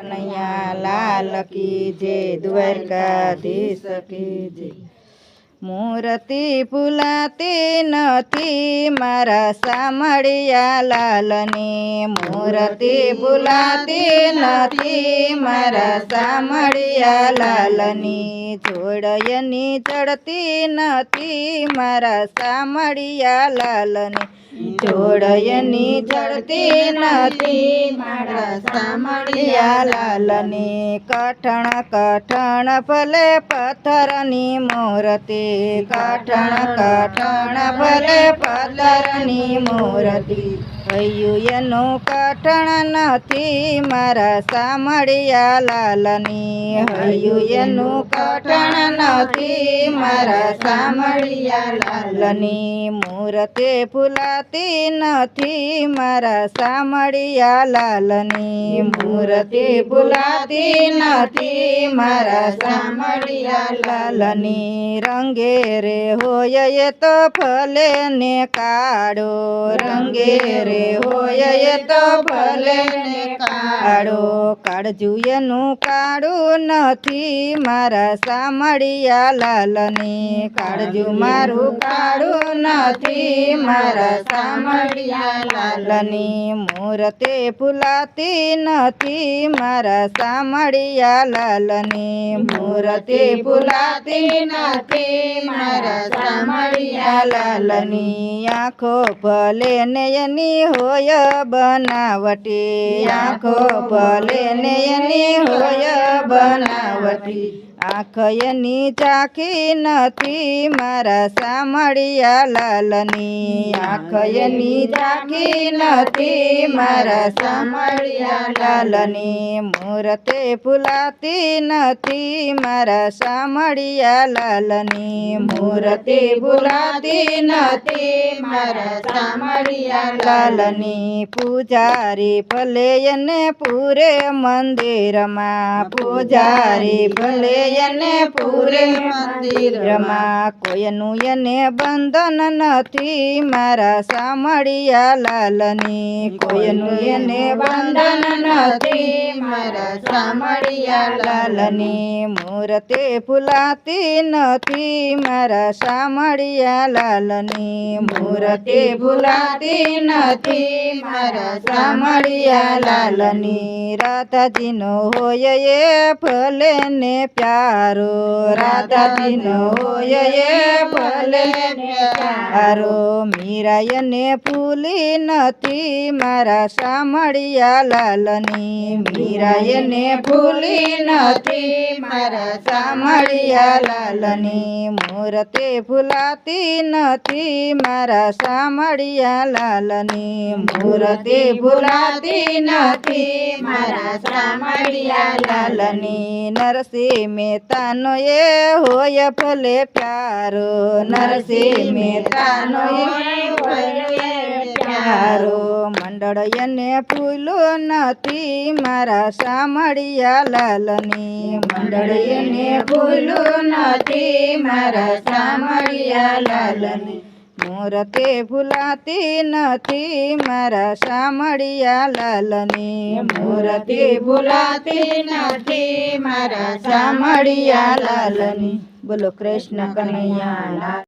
કનૈયા લાલ કી જય, દ્વારકાધીશ કી જય। મૂર્તિ ભૂલાતી નથી મારા શામળિયા લાલની, મૂર્તિ ભૂલાતી નથી મારા શામળિયા લાલની, જોડયની ચડતી નથી મારા શામળિયા લાલની, જોડયની ચડતી નથી મારા શામળિયા લાલની। કઠણ કઠણ ભલે પથ્થરની મૂર્તિ, કઠણ કઠણ ભલે પથ્થરની મૂર્તિ, હૈયું એનું કઠણ નથી મારા શામળિયા લાલની, હૈયું એનું કઠણ નથી મારા શામળિયા લાલની, મૂર્તિ ભૂલાતી નથી મારા શામળિયા લાલની, મૂર્તિ ભૂલાતી નથી મારા શામળિયા લાલની। રંગે રે હોય એ તો ભલે ને કાળો, રંગે રે હોય એ તો ભલે ને કાળો, કાળજું એનું કાળું નથી મારા શામળિયા લાલની, કાળજું મારું કાળું નથી મારા શામળિયા લાલની, મૂર્તિ ભૂલાતી નથી મારા શામળિયા લાલની, મૂર્તિ ભૂલાતી નથી મારા શામળિયા લાલની। આંખો ભલે ને એની હોય બનાવટી, આંખો ભલે ને એની હોય બનાવટી, આંખ એની ચાખી નથી મારા શામળિયા લાલની, આંખ એની ચાખી નથી મારા શામળિયા લાલની, મૂર્તિ ભૂલાતી નથી મારા શામળિયા લાલની, મૂર્તિ ભૂલાતી નથી મારા શામળિયા લાલની। પૂજારી ભલે એને પૂરે મંદિરમાં, પૂજારી ભલે એને પૂરે મંદિરમાં, કોઈનું એને બંધન નથી મારા શામળિયા લાલની, કોઈનું એને બંધન નથી મારા શામળિયા લાલની, મૂર્તિ ભૂલાતી નથી મારા શામળિયા લાલની, મૂર્તિ ભૂલાતી નથી મારા શામળિયા લાલની। રાધાજીનો હોય એ ભલે ને પ્યારો, રાધાજીનો હોય એ ભલે ને પ્યારો, મીરા એને ભૂલી નથી મારા શામળિયા લાલની, મીરા એને ભૂલી નથી મારા શામળિયા લાલની, મૂર્તિ ભૂલાતી નથી મારા શામળિયા લાલની, મૂર્તિ ભૂલાતી નથી મારા શામળિયા લાલની। નરસિંહ મહેતાનો એ હોય ભલે પ્યારો, નરસિંહ મહેતાનો એ હોય પ્યારો, મંડળ એને ભૂલું નથી મારા શામળિયા લાલની, મંડળ એને ભૂલું નથી મારા શામળિયા લાલની, મૂર્તિ ભૂલાતી નથી મારા શામળિયા લાલની, મૂર્તિ ભૂલાતી નથી મારા શામળિયા લાલની। બોલો કૃષ્ણ કનૈયા લાલ।